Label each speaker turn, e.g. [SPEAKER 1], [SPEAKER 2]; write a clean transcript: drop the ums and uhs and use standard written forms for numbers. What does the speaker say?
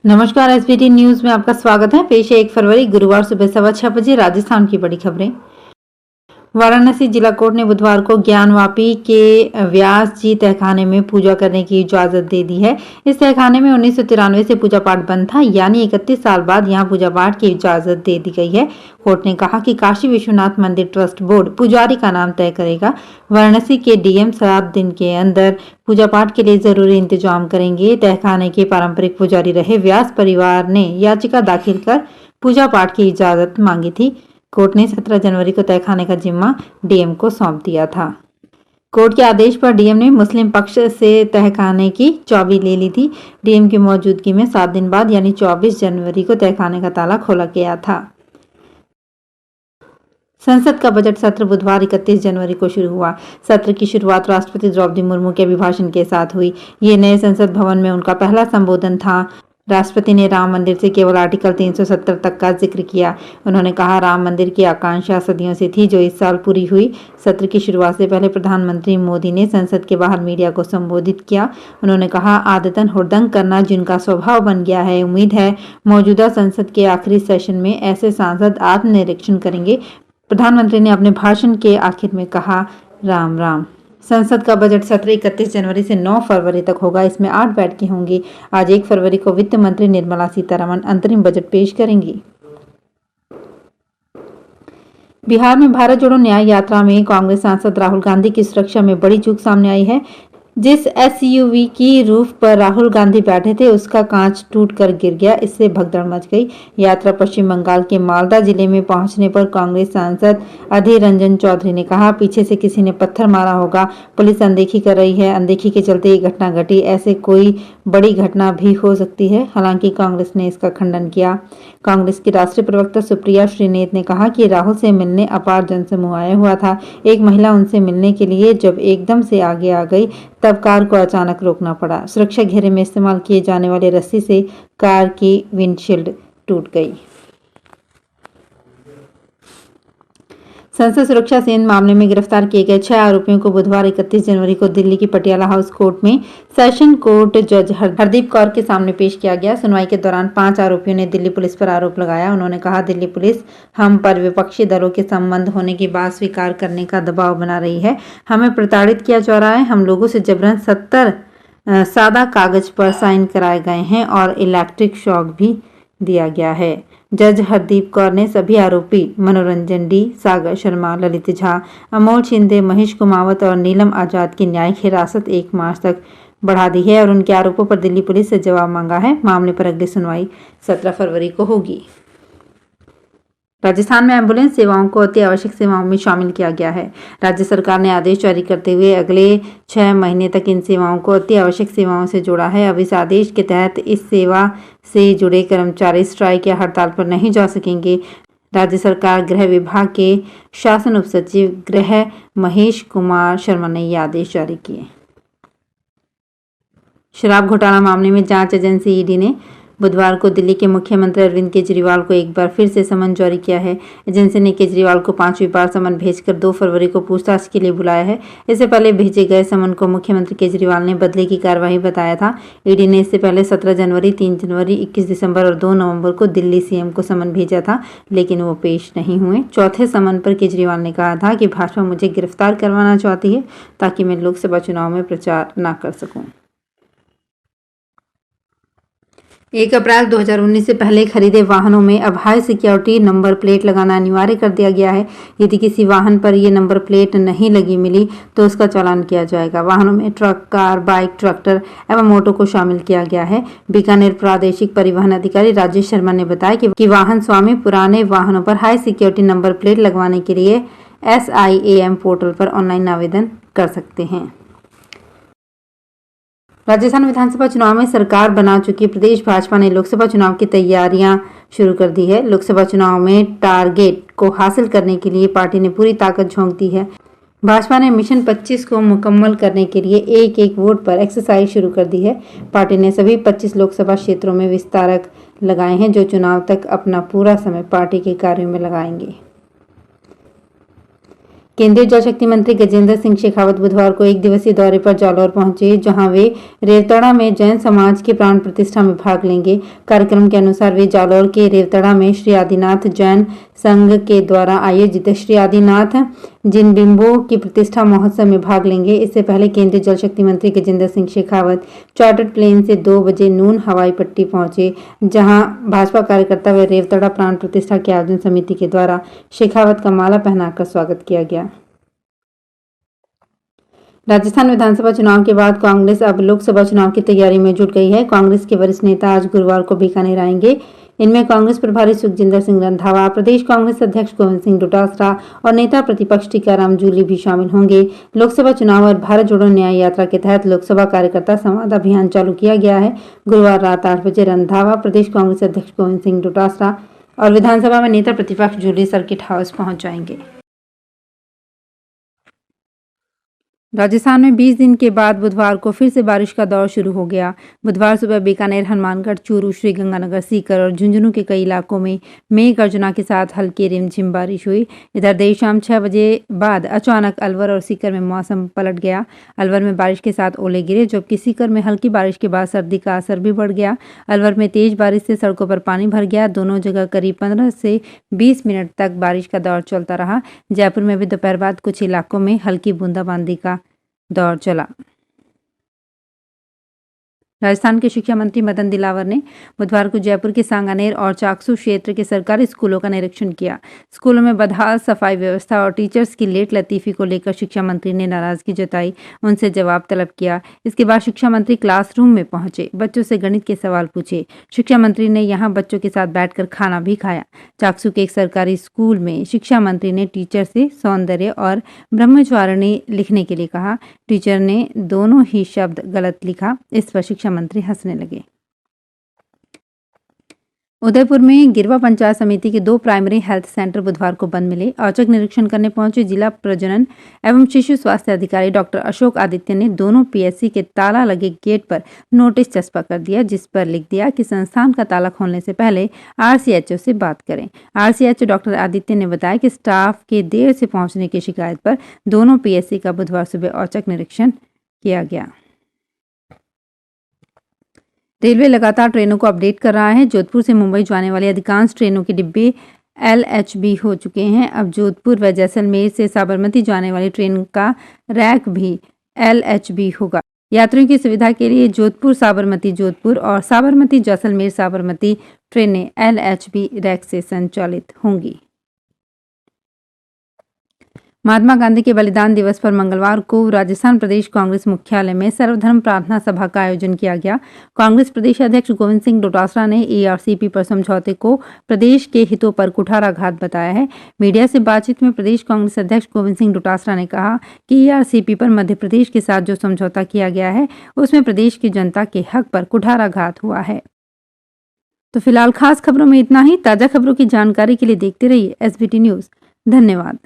[SPEAKER 1] नमस्कार, SBT news में आपका स्वागत है। पेश है 1 फरवरी गुरुवार सुबह 6:15 राजस्थान की बड़ी खबरें। वाराणसी जिला कोर्ट ने बुधवार को ज्ञानवापी के व्यास जी तहखाने में पूजा करने की इजाजत दे दी है। इस तहखाने में 1993 से पूजा पाठ बंद था, यानी 31 साल बाद यहां पूजा पाठ की इजाजत दे दी गई है। कोर्ट ने कहा कि काशी विश्वनाथ मंदिर ट्रस्ट बोर्ड पुजारी का नाम तय करेगा। वाराणसी के डीएम 7 दिन के अंदर पूजा पाठ के लिए जरूरी इंतजाम करेंगे। तहखाने के पारंपरिक पुजारी रहे व्यास परिवार ने याचिका दाखिल कर पूजा पाठ की इजाजत मांगी थी। कोर्ट ने 17 जनवरी को तहखाने का जिम्मा डीएम को सौंप दिया था। कोर्ट के आदेश पर डीएम ने मुस्लिम पक्ष से तहखाने की चाबी ले ली थी। डीएम की मौजूदगी में 7 दिन बाद यानी 24 जनवरी को तहखाने का ताला खोला गया था। संसद का बजट सत्र बुधवार 31 जनवरी को शुरू हुआ। सत्र की शुरुआत राष्ट्रपति द्रौपदी मुर्मू के अभिभाषण के साथ हुई। ये नए संसद भवन में उनका पहला संबोधन था। राष्ट्रपति ने राम मंदिर से केवल आर्टिकल 370 तक का जिक्र किया। उन्होंने कहा, राम मंदिर की आकांक्षा सदियों से थी, जो इस साल पूरी हुई। सत्र की शुरुआत से पहले प्रधानमंत्री मोदी ने संसद के बाहर मीडिया को संबोधित किया। उन्होंने कहा, आदतन हुड़दंग करना जिनका स्वभाव बन गया है, उम्मीद है मौजूदा संसद के आखिरी सेशन में ऐसे सांसद आत्मनिरीक्षण करेंगे। प्रधानमंत्री ने अपने भाषण के आखिर में कहा, राम राम। संसद का बजट सत्र 31 जनवरी से 9 फरवरी तक होगा। इसमें 8 बैठकें होंगी। आज 1 फरवरी को वित्त मंत्री निर्मला सीतारमण अंतरिम बजट पेश करेंगी। बिहार में भारत जोड़ो न्याय यात्रा में कांग्रेस सांसद राहुल गांधी की सुरक्षा में बड़ी चूक सामने आई है। जिस एसयूवी की रूफ पर राहुल गांधी बैठे थे, उसका कांच टूटकर गिर गया। इससे भगदड़ मच गई। यात्रा पश्चिम बंगाल के मालदा जिले में पहुंचने पर कांग्रेस सांसद अधीर रंजन चौधरी ने कहा, पीछे से किसी ने पत्थर मारा होगा। पुलिस अनदेखी कर रही है। अनदेखी के चलते ये घटना घटी। ऐसे कोई बड़ी घटना भी हो सकती है। हालांकि कांग्रेस ने इसका खंडन किया। कांग्रेस की राष्ट्रीय प्रवक्ता सुप्रिया श्रीनेत ने कहा कि राहुल से मिलने अपार जनसमूह आया हुआ था। एक महिला उनसे मिलने के लिए जब एकदम से आगे आ गई, तब कार को अचानक रोकना पड़ा। सुरक्षा घेरे में इस्तेमाल किए जाने वाले रस्सी से कार की विंडशील्ड टूट गई। संसद सुरक्षा सेन मामले में गिरफ्तार किए गए 6 आरोपियों को बुधवार 31 जनवरी को दिल्ली की पटियाला हाउस कोर्ट में सेशन कोर्ट जज हरदीप कौर के सामने पेश किया गया। सुनवाई के दौरान 5 आरोपियों ने दिल्ली पुलिस पर आरोप लगाया। उन्होंने कहा, दिल्ली पुलिस हम पर विपक्षी दलों के संबंध होने की बात स्वीकार करने का दबाव बना रही है। हमें प्रताड़ित किया जा रहा है। हम लोगों से जबरन 70 सादा कागज पर साइन कराए गए हैं और इलेक्ट्रिक शॉक भी दिया गया है। जज हरदीप कौर ने सभी आरोपी मनोरंजन डी, सागर शर्मा, ललित झा, अमोल शिंदे, महेश कुमावत और नीलम आजाद की न्यायिक हिरासत 1 मार्च तक बढ़ा दी है और उनके आरोपों पर दिल्ली पुलिस से जवाब मांगा है। मामले पर अगली सुनवाई 17 फरवरी को होगी। राजस्थान में एम्बुलेंस सेवाओं को अति आवश्यक सेवाओं में शामिल किया गया है। राज्य सरकार ने आदेश जारी करते हुए अगले 6 महीने तक इन सेवाओं को अति आवश्यक सेवाओं से जोड़ा है। अब इस आदेश के तहत इस सेवा से जुड़े कर्मचारी स्ट्राइक या हड़ताल पर नहीं जा सकेंगे। राज्य सरकार गृह विभाग के शासन उप सचिव गृह महेश कुमार शर्मा ने ये आदेश जारी किए। शराब घोटाला मामले में जांच एजेंसी ईडी ने बुधवार को दिल्ली के मुख्यमंत्री अरविंद केजरीवाल को एक बार फिर से समन जारी किया है। एजेंसी ने केजरीवाल को 5वीं बार समन भेजकर 2 फरवरी को पूछताछ के लिए बुलाया है। इससे पहले भेजे गए समन को मुख्यमंत्री केजरीवाल ने बदले की कार्रवाई बताया था। ईडी ने इससे पहले 17 जनवरी, 3 जनवरी, 21 दिसंबर और 2 नवंबर को दिल्ली सीएम को समन भेजा था, लेकिन वो पेश नहीं हुए। चौथे समन पर केजरीवाल ने कहा था कि भाजपा मुझे गिरफ्तार करवाना चाहती है ताकि मैं लोकसभा चुनाव में प्रचार न कर सकूं। 1 अप्रैल 2019 से पहले खरीदे वाहनों में अब हाई सिक्योरिटी नंबर प्लेट लगाना अनिवार्य कर दिया गया है। यदि किसी वाहन पर ये नंबर प्लेट नहीं लगी मिली तो उसका चालान किया जाएगा। वाहनों में ट्रक, कार, बाइक, ट्रैक्टर एवं ऑटो को शामिल किया गया है। बीकानेर प्रादेशिक परिवहन अधिकारी राजेश शर्मा ने बताया कि वाहन स्वामी पुराने वाहनों पर हाई सिक्योरिटी नंबर प्लेट लगवाने के लिए SIAM पोर्टल पर ऑनलाइन आवेदन कर सकते हैं। राजस्थान विधानसभा चुनाव में सरकार बना चुकी प्रदेश भाजपा ने लोकसभा चुनाव की तैयारियां शुरू कर दी है। लोकसभा चुनाव में टारगेट को हासिल करने के लिए पार्टी ने पूरी ताकत झोंक दी है। भाजपा ने मिशन 25 को मुकम्मल करने के लिए एक वोट पर एक्सरसाइज शुरू कर दी है। पार्टी ने सभी 25 लोकसभा क्षेत्रों में विस्तारक लगाए हैं, जो चुनाव तक अपना पूरा समय पार्टी के कार्यों में लगाएंगे। केंद्रीय जल शक्ति मंत्री गजेंद्र सिंह शेखावत बुधवार को एक दिवसीय दौरे पर जालौर पहुंचे, जहां वे रेवतड़ा में जैन समाज की प्राण प्रतिष्ठा में भाग लेंगे। कार्यक्रम के अनुसार वे जालौर के रेवतड़ा में श्री आदिनाथ जैन संघ के द्वारा आयोजित श्री आदिनाथ जिनबिंबो की प्रतिष्ठा महोत्सव में भाग लेंगे। इससे पहले केंद्रीय जल शक्ति मंत्री गजेंद्र सिंह शेखावत चार्टर्ड प्लेन से 2 बजे नून हवाई पट्टी पहुंचे, जहां भाजपा कार्यकर्ता व रेवतड़ा प्राण प्रतिष्ठा के आयोजन समिति के द्वारा शेखावत का माला पहनाकर स्वागत किया गया। राजस्थान विधानसभा चुनाव के बाद कांग्रेस अब लोकसभा चुनाव की तैयारी में जुट गई है। कांग्रेस के वरिष्ठ नेता आज गुरुवार को बीकानेर आएंगे। इनमें कांग्रेस प्रभारी सुखजिंदर सिंह रंधावा, प्रदेश कांग्रेस अध्यक्ष गोविंद सिंह डोटासरा और नेता प्रतिपक्ष टीकाराम जूली भी शामिल होंगे। लोकसभा चुनाव और भारत जोड़ो न्याय यात्रा के तहत लोकसभा कार्यकर्ता संवाद अभियान चालू किया गया है। गुरुवार रात 8 बजे रंधावा, प्रदेश कांग्रेस अध्यक्ष गोविंद सिंह डोटासरा और विधानसभा में नेता प्रतिपक्ष जूली सर्किट हाउस पहुंच जाएंगे। राजस्थान में 20 दिन के बाद बुधवार को फिर से बारिश का दौर शुरू हो गया। बुधवार सुबह बीकानेर, हनुमानगढ़, चूरू, श्रीगंगानगर, सीकर और झुंझुनू के कई इलाकों में मेघ गर्जना के साथ हल्की रिमझिम बारिश हुई। इधर देर शाम 6 बजे बाद अचानक अलवर और सीकर में मौसम पलट गया। अलवर में बारिश के साथ ओले गिरे, जबकि सीकर में हल्की बारिश के बाद सर्दी का असर भी बढ़ गया। अलवर में तेज बारिश से सड़कों पर पानी भर गया। दोनों जगह करीब 15 से 20 मिनट तक बारिश का दौर चलता रहा। जयपुर में भी दोपहर बाद कुछ इलाकों में हल्की बूंदाबांदी का दौर चला। राजस्थान के शिक्षा मंत्री मदन दिलावर ने बुधवार को जयपुर के सांगानेर और चाकसू क्षेत्र के सरकारी स्कूलों का निरीक्षण किया। स्कूलों में बदहाल सफाई व्यवस्था और टीचर्स की लेट लतीफी को लेकर शिक्षा मंत्री ने नाराजगी जताई, उनसे जवाब तलब किया। इसके बाद शिक्षा मंत्री क्लासरूम में पहुंचे, बच्चों से गणित के सवाल पूछे। शिक्षा मंत्री ने यहां बच्चों के साथ बैठकर खाना भी खाया। चाकसू के एक सरकारी स्कूल में शिक्षा मंत्री ने टीचर से सौंदर्य और ब्रह्मचारिणी लिखने के लिए कहा। टीचर ने दोनों ही शब्द गलत लिखा। इस पर शिक्षा मंत्री हंसने लगे। उदयपुर में गिरवा पंचायत समिति के 2 प्राइमरी हेल्थ सेंटर बुधवार को बंद मिले। औचक निरीक्षण करने पहुंचे जिला प्रजनन एवं शिशु स्वास्थ्य अधिकारी डॉक्टर अशोक आदित्य ने दोनों पीएचसी के ताला लगे गेट पर नोटिस चस्पा कर दिया, जिस पर लिख दिया कि संस्थान का ताला खोलने से पहले आरसीएचओ से बात करें। आरसीएचओ डॉक्टर आदित्य ने बताया कि स्टाफ के देर से पहुंचने की शिकायत पर दोनों पीएचसी का बुधवार सुबह औचक निरीक्षण किया गया। रेलवे लगातार ट्रेनों को अपडेट कर रहा है। जोधपुर से मुंबई जाने वाली अधिकांश ट्रेनों के डिब्बे LHB हो चुके हैं। अब जोधपुर व जैसलमेर से साबरमती जाने वाली ट्रेन का रैक भी LHB होगा। यात्रियों की सुविधा के लिए जोधपुर साबरमती जोधपुर और साबरमती जैसलमेर साबरमती ट्रेनें LHB रैक से संचालित होंगी। महात्मा गांधी के बलिदान दिवस पर मंगलवार को राजस्थान प्रदेश कांग्रेस मुख्यालय में सर्वधर्म प्रार्थना सभा का आयोजन किया गया। कांग्रेस प्रदेश अध्यक्ष गोविंद सिंह डोटासरा ने ARCP पर समझौते को प्रदेश के हितों पर कुठाराघात बताया है। मीडिया से बातचीत में प्रदेश कांग्रेस अध्यक्ष गोविंद सिंह डोटासरा ने कहा कि ARCP पर मध्य प्रदेश के साथ जो समझौता किया गया है उसमें प्रदेश की जनता के हक पर कुठाराघात हुआ है। तो फिलहाल खास खबरों में इतना ही। ताजा खबरों की जानकारी के लिए देखते रहिए SBT न्यूज। धन्यवाद।